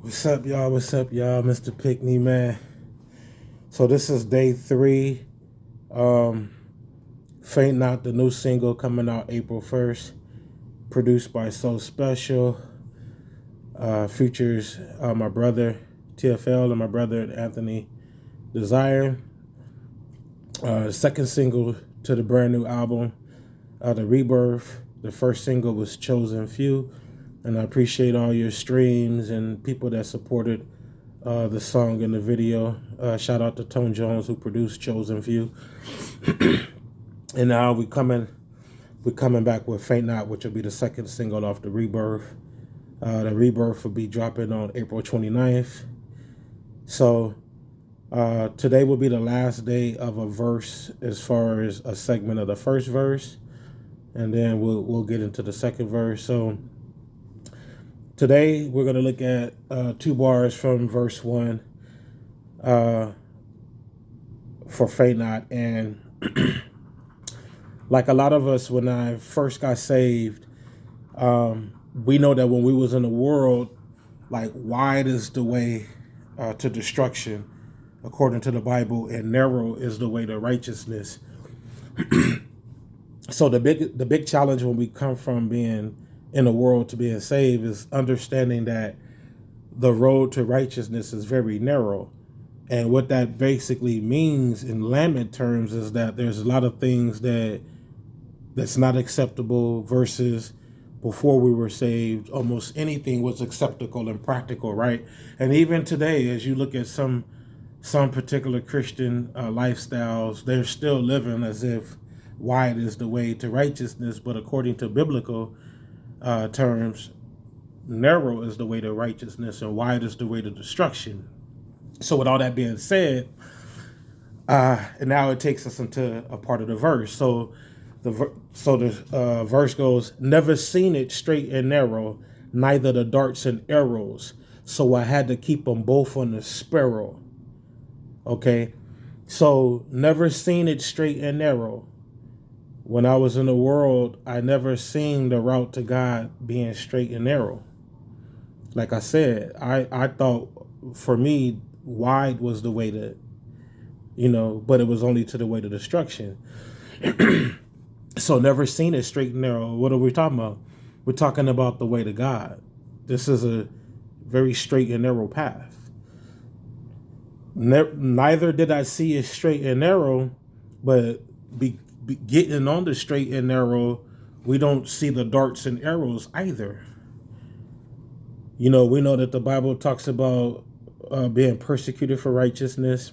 What's up, y'all? What's up, y'all? Mr. Pickney, man. So this is day 3. Um, Faint Not, the new single coming out April 1st, produced by SoSpecial. Features my brother TFL and my brother Anthony Desire. Second single to the brand new album, The Rebirth. The first single was Chosen Few. And I appreciate all your streams and people that supported the song and the video. Shout out to Tone Jones, who produced Chosen Few. And now we're coming back with Faint Not, which will be the second single off The Rebirth. The Rebirth will be dropping on April 29th. So today will be the last day of a verse as far as a segment of the first verse. And then we'll get into the second verse. So today we're going to look at 2 bars from verse 1 for Faint Not. And like a lot of us, when I first got saved, we know that when we was in the world, like, wide is the way to destruction, according to the Bible, and narrow is the way to righteousness. So the big challenge when we come from being in the world to being saved is understanding that the road to righteousness is very narrow. And what that basically means in layman terms is that there's a lot of things that's not acceptable, versus before we were saved, almost anything was acceptable and practical, right? And even today, as you look at some particular Christian lifestyles, they're still living as if wide is the way to righteousness, but according to biblical terms, narrow is the way to righteousness and wide is the way to destruction. So with all that being said, and now it takes us into a part of the verse. So the verse goes, never seen it straight and narrow, neither the darts and arrows. So I had to keep them both on the sparrow. Okay, so never seen it straight and narrow. When I was in the world, I never seen the route to God being straight and narrow. Like I said, I thought for me, wide was the way to, but it was only to the way to destruction. So never seen it straight and narrow. What are we talking about? We're talking about the way to God. This is a very straight and narrow path. Neither did I see it straight and narrow, but getting on the straight and narrow, we don't see the darts and arrows either. We know that the Bible talks about being persecuted for righteousness.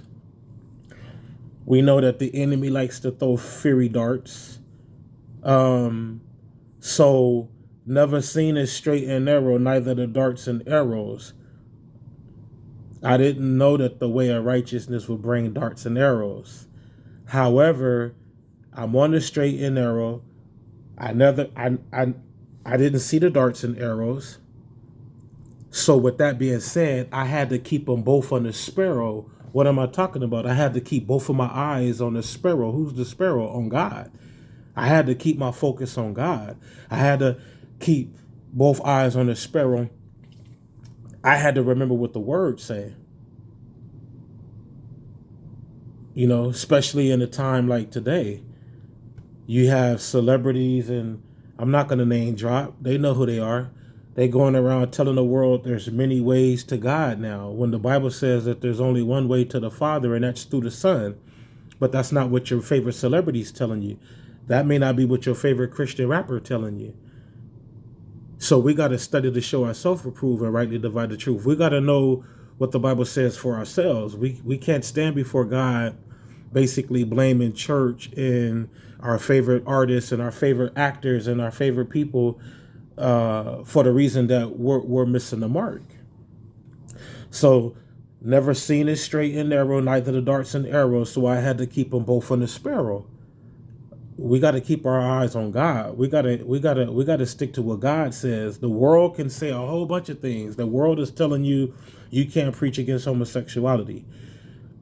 We know that the enemy likes to throw fiery darts. So never seen it straight and narrow, neither the darts and arrows. I didn't know that the way of righteousness would bring darts and arrows. However, I'm on the straight and narrow. I didn't see the darts and arrows. So with that being said, I had to keep them both on the sparrow. What am I talking about? I had to keep both of my eyes on the sparrow. Who's the sparrow? On God. I had to keep my focus on God. I had to keep both eyes on the sparrow. I had to remember what the word say. Especially in a time like today. You have celebrities, and I'm not going to name drop. They know who they are. They going around telling the world there's many ways to God now, when the Bible says that there's only one way to the Father, and that's through the Son. But that's not what your favorite celebrity is telling you. That may not be what your favorite Christian rapper telling you. So we got to study to show ourselves approved and rightly divide the truth. We got to know what the Bible says for ourselves. We can't stand before God basically blaming church and our favorite artists and our favorite actors and our favorite people for the reason that we're missing the mark. So never seen it straight and narrow, neither the darts and arrows. So I had to keep them both on the sparrow. We got to keep our eyes on God. We got to stick to what God says. The world can say a whole bunch of things. The world is telling you you can't preach against homosexuality.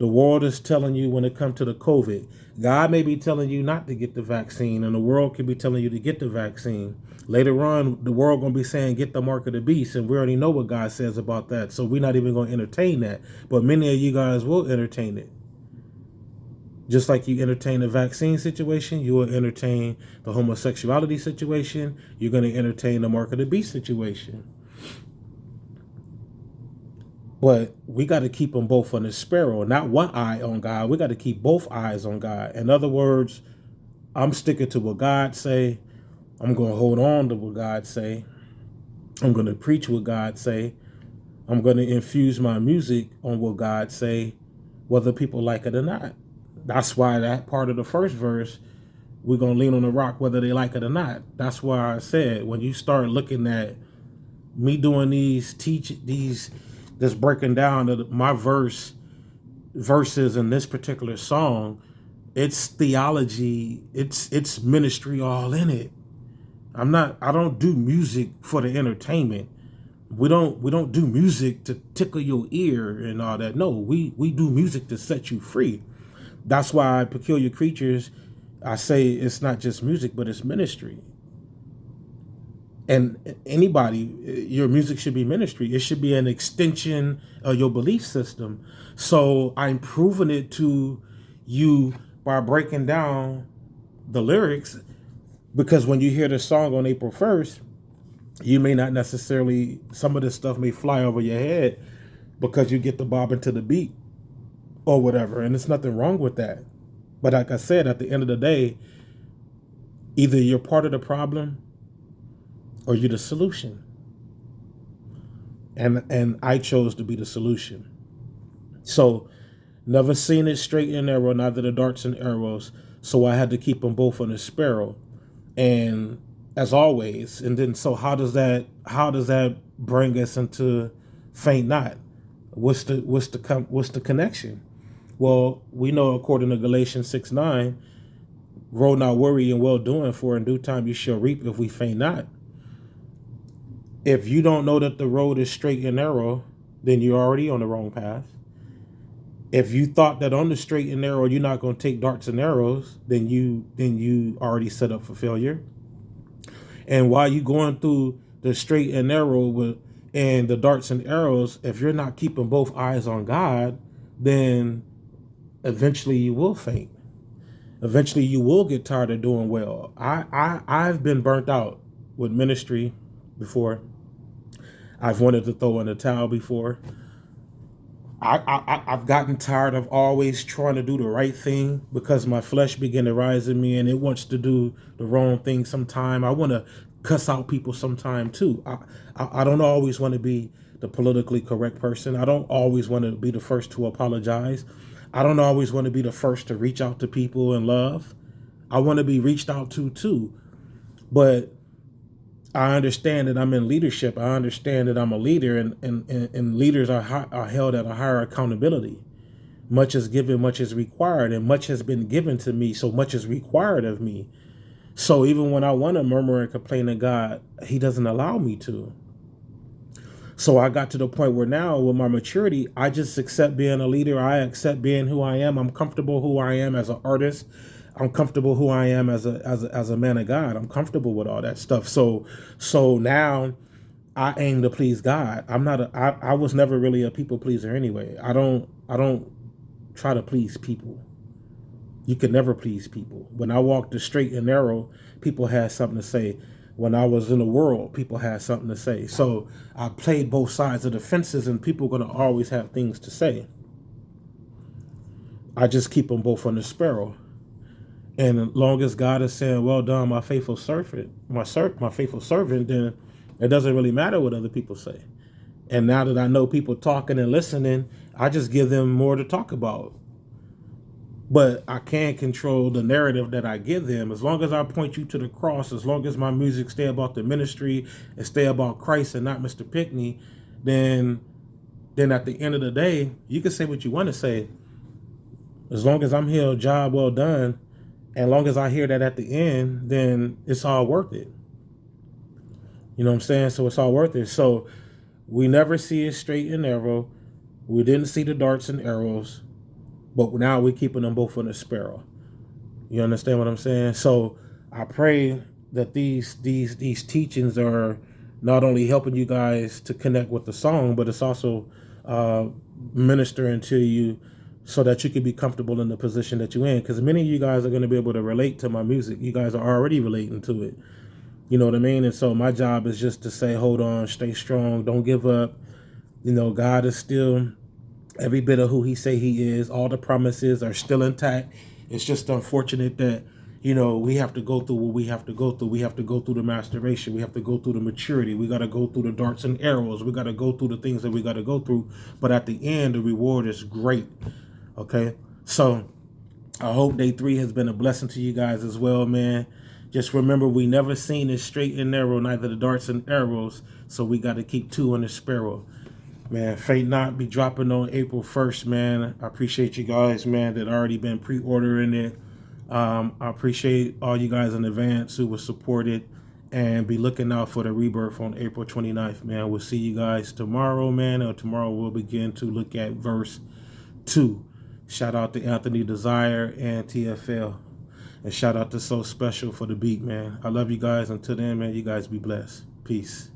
The world is telling you when it comes to the COVID. God may be telling you not to get the vaccine, and the world could be telling you to get the vaccine. Later on, the world going to be saying, get the mark of the beast, and we already know what God says about that, so we're not even going to entertain that. But many of you guys will entertain it. Just like you entertain the vaccine situation, you will entertain the homosexuality situation, you're going to entertain the mark of the beast situation. But we got to keep them both on the sparrow, not one eye on God. We got to keep both eyes on God. In other words, I'm sticking to what God say. I'm going to hold on to what God say. I'm going to preach what God say. I'm going to infuse my music on what God say, whether people like it or not. That's why that part of the first verse, we're going to lean on the rock whether they like it or not. That's why I said, when you start looking at me doing this breaking down my verses in this particular song, it's theology, it's ministry all in it. I don't do music for the entertainment. We don't do music to tickle your ear and all that. No, we do music to set you free. That's why Peculiar Creatures, I say it's not just music, but it's ministry. And anybody, your music should be ministry. It should be an extension of your belief system. So I'm proving it to you by breaking down the lyrics, because when you hear the song on April 1st, you may not necessarily, some of this stuff may fly over your head because you get the bobbing to the beat or whatever. And there's nothing wrong with that. But like I said, at the end of the day, either you're part of the problem or you're the solution. And I chose to be the solution. So never seen it straight and narrow, neither the darts and arrows. So I had to keep them both on the sparrow. And as always, and then so how does that bring us into faint not? What's the connection? Well, we know according to Galatians 6:9, grow not weary in well doing, for in due time you shall reap if we faint not. If you don't know that the road is straight and narrow, then you're already on the wrong path. If you thought that on the straight and narrow you're not going to take darts and arrows, then you already set up for failure. And while you going through the straight and narrow and the darts and arrows, if you're not keeping both eyes on God, then eventually you will faint. Eventually you will get tired of doing well. I've been burnt out with ministry before. I've wanted to throw in the towel before. I've gotten tired of always trying to do the right thing because my flesh began to rise in me and it wants to do the wrong thing sometime. I want to cuss out people sometime too. I don't always want to be the politically correct person. I don't always want to be the first to apologize. I don't always want to be the first to reach out to people in love. I want to be reached out to too. But I understand that I'm in leadership. I understand that I'm a leader, and leaders are held at a higher accountability. Much is given, much is required, and much has been given to me, so much is required of me. So even when I want to murmur and complain to God, he doesn't allow me to. So I got to the point where now with my maturity, I just accept being a leader. I accept being who I am. I'm comfortable who I am as an artist. I'm comfortable who I am as a man of God. I'm comfortable with all that stuff. So now I aim to please God. I was never really a people pleaser anyway. I don't try to please people. You can never please people. When I walked the straight and narrow, people had something to say. When I was in the world, people had something to say. So I played both sides of the fences, and people are going to always have things to say. I just keep them both on the sparrow. And as long as God is saying, well done, my faithful servant, my faithful servant, then it doesn't really matter what other people say. And now that I know people talking and listening, I just give them more to talk about. But I can't control the narrative that I give them. As long as I point you to the cross, as long as my music stay about the ministry and stay about Christ and not Mr. Pickney, then at the end of the day, you can say what you want to say. As long as I'm here, job well done, and as long as I hear that at the end, then it's all worth it. You know what I'm saying? So it's all worth it. So we never see it straight and narrow. We didn't see the darts and arrows. but now we're keeping them both in the Sparrow. You understand what I'm saying? So I pray that these teachings are not only helping you guys to connect with the song, but it's also uh, ministering to you so that you can be comfortable in the position that you're in. Because many of you guys are going to be able to relate to my music. You guys are already relating to it. You know what I mean? And so my job is just to say, hold on, stay strong, don't give up. You know, God is still every bit of who he say he is. All the promises are still intact. It's just unfortunate that, you know, we have to go through what we have to go through. We have to go through the masturbation. We have to go through the maturity. We got to go through the darts and arrows. We got to go through the things that we got to go through. But at the end, the reward is great. Okay? So I hope day 3 has been a blessing to you guys as well, man. Just remember, we never seen it straight and narrow, neither the darts and arrows. So we got to keep 2 on the Sparrow. Man, Fate Not be dropping on April 1st, man. I appreciate you guys, man, that already been pre-ordering it. I appreciate all you guys in advance who will support it, and be looking out for the rebirth on April 29th, man. We'll see you guys tomorrow, man. And tomorrow we'll begin to look at verse 2. Shout out to Anthony Desire and TFL. And shout out to SoSpecial for the beat, man. I love you guys. Until then, man, you guys be blessed. Peace.